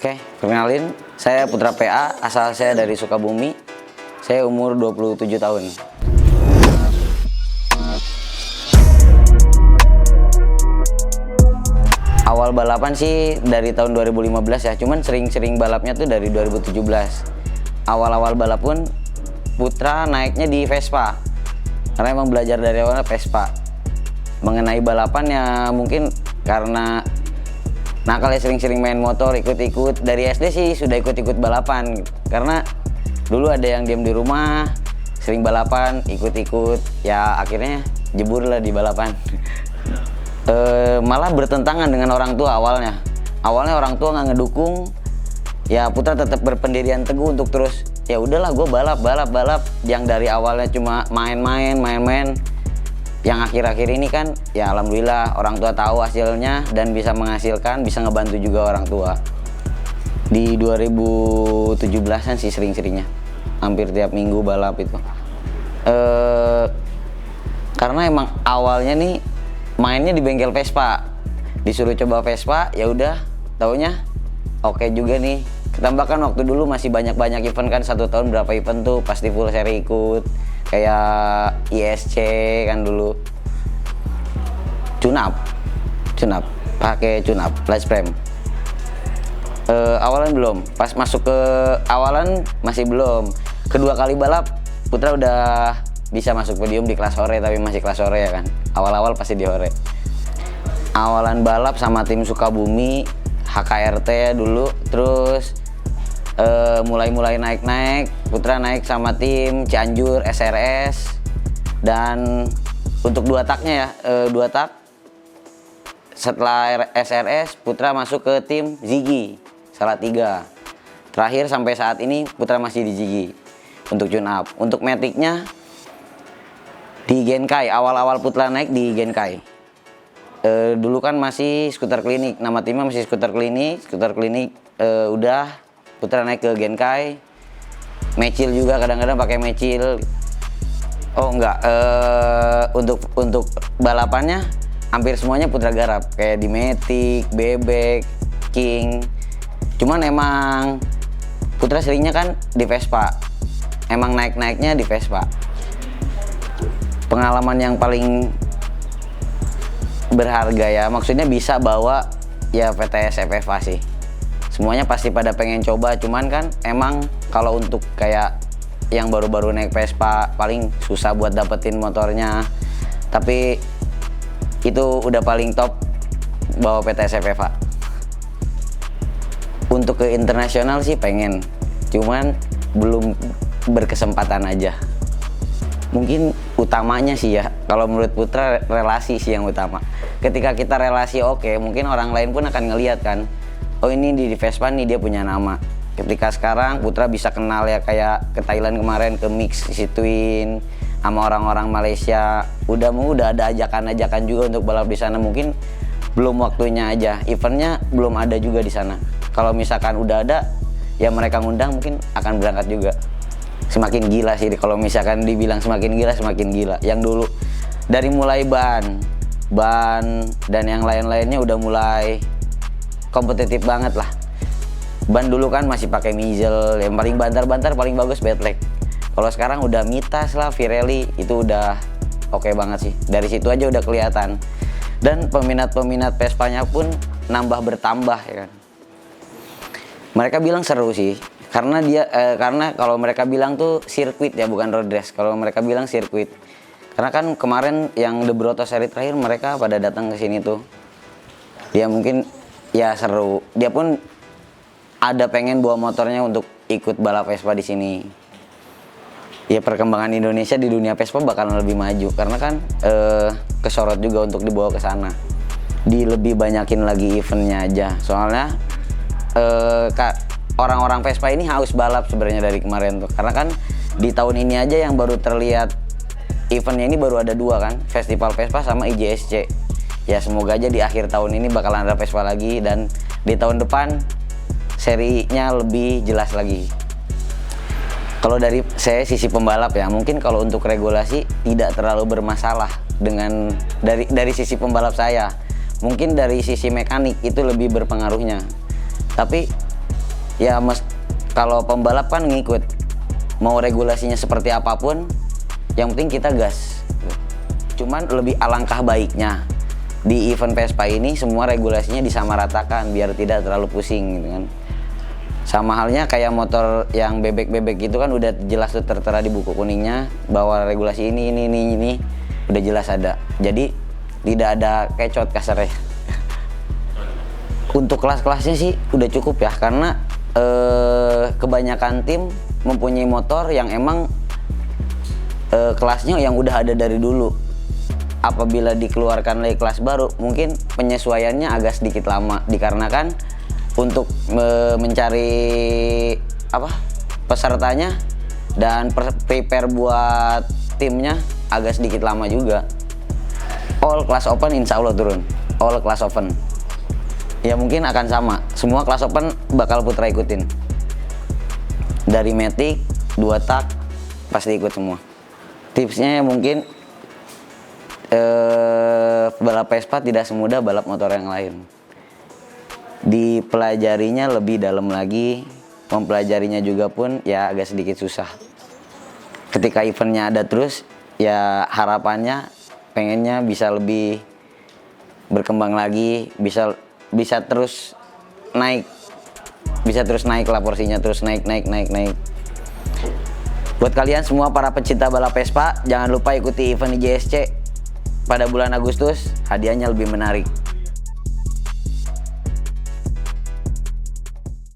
Oke, perkenalin, saya Putra PA, asal saya dari Sukabumi. Saya umur 27 tahun. Awal balapan sih dari tahun 2015 ya, cuman sering-sering balapnya tuh dari 2017. Awal-awal balap pun Putra naiknya di Vespa, karena emang belajar dari awal Vespa. Mengenai balapan ya mungkin karena nakal ya, sering-sering main motor, ikut-ikut. Dari SD sih sudah ikut-ikut balapan, karena dulu ada yang diam di rumah, sering balapan, ikut-ikut. Ya akhirnya jebur lah di balapan. Malah bertentangan dengan orang tua awalnya. Awalnya orang tua nggak ngedukung. Ya Putra tetap berpendirian teguh untuk terus, ya udahlah gue balap. Yang dari awalnya cuma main-main. Yang akhir-akhir ini kan ya alhamdulillah orang tua tahu hasilnya dan bisa menghasilkan, bisa ngebantu juga orang tua. Di 2017-an sih sering-seringnya, hampir tiap minggu balap itu. Karena emang awalnya nih mainnya di bengkel Vespa, disuruh coba Vespa, ya udah taunya oke juga nih. Ketambahkan waktu dulu masih banyak event kan, 1 tahun berapa event tuh, pasti full seri ikut. Kayak ISC kan dulu, tune-up pakai tune-up light frame. Awalan belum, pas masuk ke awalan masih belum. Kedua kali balap Putra udah bisa masuk podium di kelas hore, tapi masih kelas hore ya kan, awal-awal pasti di hore. Awalan balap sama tim Sukabumi HKRT ya dulu, terus mulai naik Putra naik sama tim Cianjur SRS. Dan untuk 2 taknya ya, 2 tak setelah SRS Putra masuk ke tim Ziggy Salatiga. Terakhir sampai saat ini Putra masih di Ziggy untuk tune up. Untuk metiknya di Genkai, awal-awal Putra naik di Genkai. Dulu kan masih skuter klinik, nama timnya masih skuter klinik. Udah Putra naik ke Genkai, mecil juga kadang-kadang pakai mecil. Oh enggak, untuk balapannya hampir semuanya Putra garap, kayak di Matic, Bebek, King. Cuman emang Putra seringnya kan di Vespa, emang naiknya di Vespa. Pengalaman yang paling berharga ya, maksudnya bisa bawa ya VTS FFA sih. Semuanya pasti pada pengen coba, cuman kan emang kalau untuk kayak yang baru-baru naik Vespa paling susah buat dapetin motornya. Tapi itu udah paling top bawa PTS FFA. Untuk ke internasional sih pengen, cuman belum berkesempatan aja. Mungkin utamanya sih ya, kalau menurut Putra relasi sih yang utama. Ketika kita relasi oke, mungkin orang lain pun akan ngelihat kan, oh ini di Vespa nih dia punya nama. Ketika sekarang Putra bisa kenal ya, kayak ke Thailand kemarin ke mix situin sama orang-orang Malaysia. Udah ada ajakan-ajakan juga untuk balap di sana. Mungkin belum waktunya aja, eventnya belum ada juga di sana. Kalau misalkan udah ada ya mereka ngundang, mungkin akan berangkat juga. Semakin gila sih kalau misalkan dibilang semakin gila. Yang dulu dari mulai ban dan yang lain-lainnya udah mulai kompetitif banget lah. Ban dulu kan masih pakai Mizel, yang paling bantar paling bagus Betlek. Kalau sekarang udah Mitas lah, Pirelli, itu udah oke banget sih. Dari situ aja udah kelihatan. Dan peminat Vespanya pun bertambah ya kan. Mereka bilang seru sih, karena kalau mereka bilang tuh sirkuit ya, bukan road race. Kalau mereka bilang sirkuit, karena kan kemarin yang The Broto seri terakhir mereka pada datang ke sini tuh. Ya mungkin ya seru. Dia pun ada pengen bawa motornya untuk ikut balap Vespa di sini. Ya perkembangan Indonesia di dunia Vespa bakalan lebih maju, karena kan kesorot juga untuk dibawa ke sana. Lebih banyakin lagi eventnya aja. Soalnya orang-orang Vespa ini haus balap sebenarnya dari kemarin tuh. Karena kan di tahun ini aja yang baru terlihat eventnya ini baru ada 2 kan, Festival Vespa sama IJSC. Ya semoga aja di akhir tahun ini bakalan ada Vespa lagi, dan di tahun depan serinya lebih jelas lagi. Kalau dari saya sisi pembalap ya, mungkin kalau untuk regulasi tidak terlalu bermasalah dengan dari sisi pembalap saya. Mungkin dari sisi mekanik itu lebih berpengaruhnya. Tapi Ya kalau pembalap kan ngikut, mau regulasinya seperti apapun, yang penting kita gas. Cuman lebih alangkah baiknya di event Vespa ini semua regulasinya disamaratakan biar tidak terlalu pusing gitu kan. Sama halnya kayak motor yang bebek-bebek gitu kan udah jelas tuh tertera di buku kuningnya bahwa regulasi ini udah jelas ada. Jadi tidak ada kecot kasarnya. Untuk kelas-kelasnya sih udah cukup ya, karena kebanyakan tim mempunyai motor yang emang kelasnya yang udah ada dari dulu. Apabila dikeluarkan lagi kelas baru, mungkin penyesuaiannya agak sedikit lama dikarenakan untuk mencari pesertanya dan prepare buat timnya agak sedikit lama juga. All class open insya Allah turun, all class open. Ya mungkin akan sama, semua kelas open bakal Putra ikutin. Dari Matic, 2 tak, pasti ikut semua. Tipsnya mungkin balap Vespa tidak semudah balap motor yang lain. Dipelajarinya lebih dalam lagi, mempelajarinya juga pun ya agak sedikit susah. Ketika eventnya ada terus, ya harapannya pengennya bisa lebih berkembang lagi, bisa terus naik lah porsinya, terus naik. Buat kalian semua para pecinta balap Vespa, jangan lupa ikuti event IJSC pada bulan Agustus, hadiahnya lebih menarik.